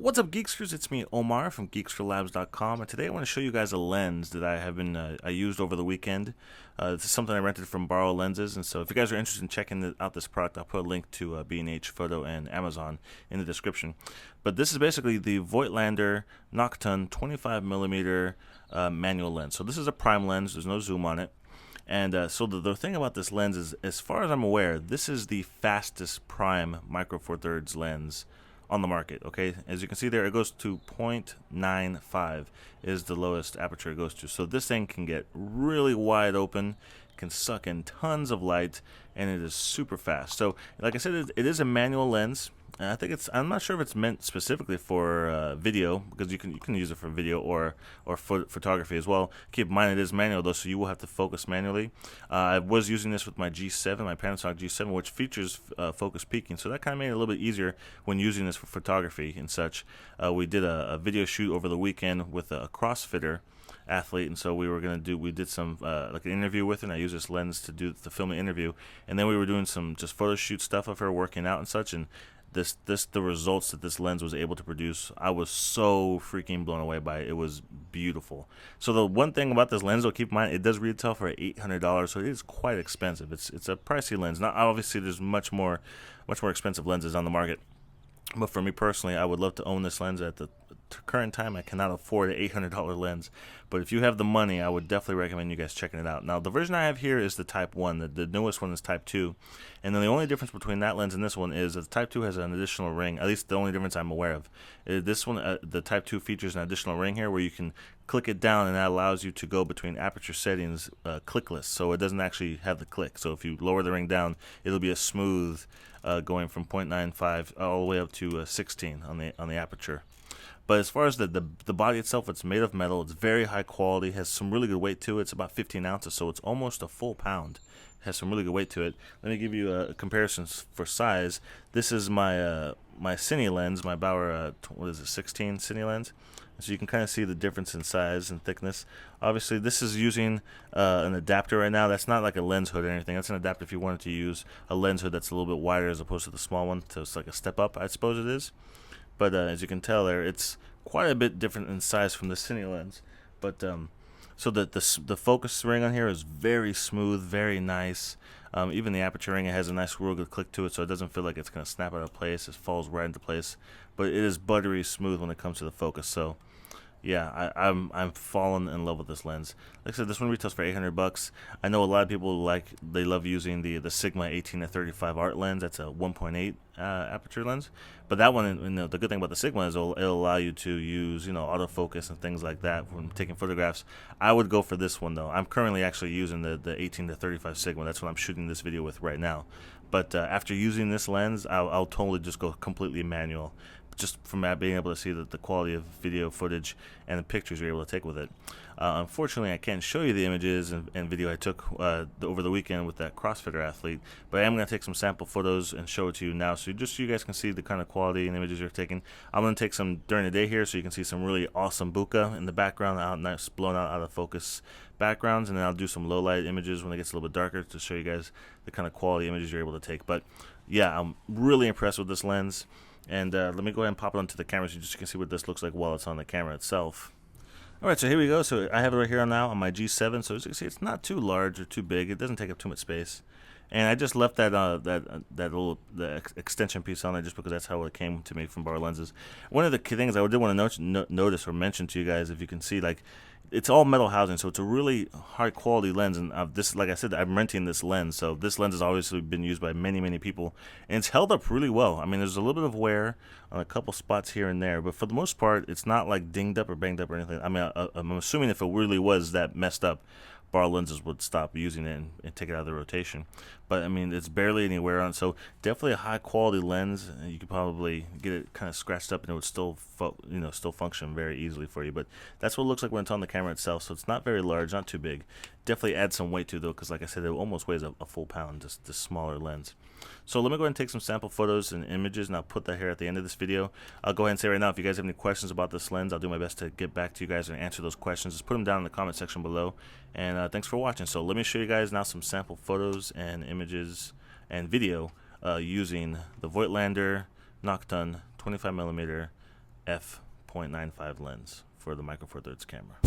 What's up, Geeksters? It's me, Omar from geeksterlabs.com, and today I want to show you guys a lens that I have been I used over the weekend. This is something I rented from Borrow Lenses, and so if you guys are interested in checking out this product, I'll put a link to B&H Photo and Amazon in the description. But this is basically the Voigtlander Nokton 25mm manual lens. So this is a prime lens. There's no zoom on it. And so the thing about this lens is, as far as I'm aware, this is the fastest prime micro four thirds lens on the market. Okay, as you can see there, it goes to 0.95 is the lowest aperture it goes to. So this thing can get really wide open, can suck in tons of light, and it is super fast. So like I said, it is a manual lens. And I think I'm not sure if it's meant specifically for video, because you can use it for video or photography as well. Keep in mind it is manual though, so you will have to focus manually. I was using this with my G7, my Panasonic G7, which features focus peaking, so that kind of made it a little bit easier when using this for photography and such. We did a video shoot over the weekend with a CrossFitter athlete, and so we did some like an interview with her, and I used this lens to film the interview, and then we were doing some just photo shoot stuff of her working out and such, and the results that this lens was able to produce, I was so freaking blown away by it. It was beautiful. So the one thing about this lens, though, keep in mind, it does retail for $800, so it is quite expensive. It's a pricey lens. Now, obviously, there's much more expensive lenses on the market. But for me personally, I would love to own this lens. At the current time, I cannot afford an $800 lens. But if you have the money, I would definitely recommend you guys checking it out. Now, the version I have here is the Type 1. The newest one is Type 2. And then the only difference between that lens and this one is that the Type 2 has an additional ring. At least the only difference I'm aware of. This one, the Type 2 features an additional ring here where you can click it down, and that allows you to go between aperture settings clickless. So it doesn't actually have the click. So if you lower the ring down, it'll be a smooth going from 0.95 all the way up to 16 on the aperture. But as far as the body itself, it's made of metal. It's very high quality. Has some really good weight to it. It's about 15 ounces, so it's almost a full pound. It has some really good weight to it. Let me give you a comparison for size. This is my my Cine lens, my Bauer 16 Cine lens. So you can kind of see the difference in size and thickness. Obviously, this is using an adapter right now. That's not like a lens hood or anything. That's an adapter if you wanted to use a lens hood that's a little bit wider as opposed to the small one. So it's like a step up, I suppose it is. But as you can tell there, it's quite a bit different in size from the Cine lens. But so the focus ring on here is very smooth, very nice. Even the aperture ring, it has a nice real good click to it, so it doesn't feel like it's going to snap out of place. It falls right into place. But it is buttery smooth when it comes to the focus. So yeah, I'm falling in love with this lens. Like I said, this one retails for $800. I know a lot of people they love using the Sigma 18-35 art lens. That's a 1.8 aperture lens. But that one, the good thing about the Sigma is it'll allow you to use autofocus and things like that when taking photographs. I would go for this one though. I'm currently actually using the 18-35 Sigma. That's what I'm shooting this video with right now. But after using this lens, I'll totally just go completely manual, just from being able to see the quality of video footage and the pictures you're able to take with it. Unfortunately, I can't show you the images and video I took over the weekend with that CrossFitter athlete, but I am going to take some sample photos and show it to you now, so just so you guys can see the kind of quality and images you're taking. I'm going to take some during the day here, so you can see some really awesome bokeh in the background, nice blown out of focus backgrounds, and then I'll do some low light images when it gets a little bit darker to show you guys the kind of quality images you're able to take. But yeah, I'm really impressed with this lens. And let me go ahead and pop it onto the camera so you can see what this looks like while it's on the camera itself. Alright, so here we go. So I have it right here now on my G7. So as you can see, it's not too large or too big. It doesn't take up too much space. And I just left that little extension piece on there just because that's how it came to me from Borrow Lenses. One of the key things I did want to notice or mention to you guys, if you can see, it's all metal housing, so it's a really high quality lens. And this, like I said, I'm renting this lens, so this lens has obviously been used by many people, and it's held up really well. I mean, there's a little bit of wear on a couple spots here and there, but for the most part, it's not like dinged up or banged up or anything. I mean, I'm assuming if it really was that messed up, Borrow Lenses would stop using it and take it out of the rotation. But I mean, it's barely any wear on it, so definitely a high quality lens. You could probably get it kind of scratched up and it would still still function very easily for you. But that's what it looks like when it's on the camera itself. So it's not very large, not too big. Definitely add some weight to it though, because like I said, it almost weighs a full pound, just this smaller lens. So let me go ahead and take some sample photos and images, and I'll put that here at the end of this video. I'll go ahead and say right now, if you guys have any questions about this lens, I'll do my best to get back to you guys and answer those questions. Just put them down in the comment section below. And thanks for watching. So let me show you guys now some sample photos and images and video using the Voigtlander Nokton 25mm f.95 lens for the Micro Four Thirds camera.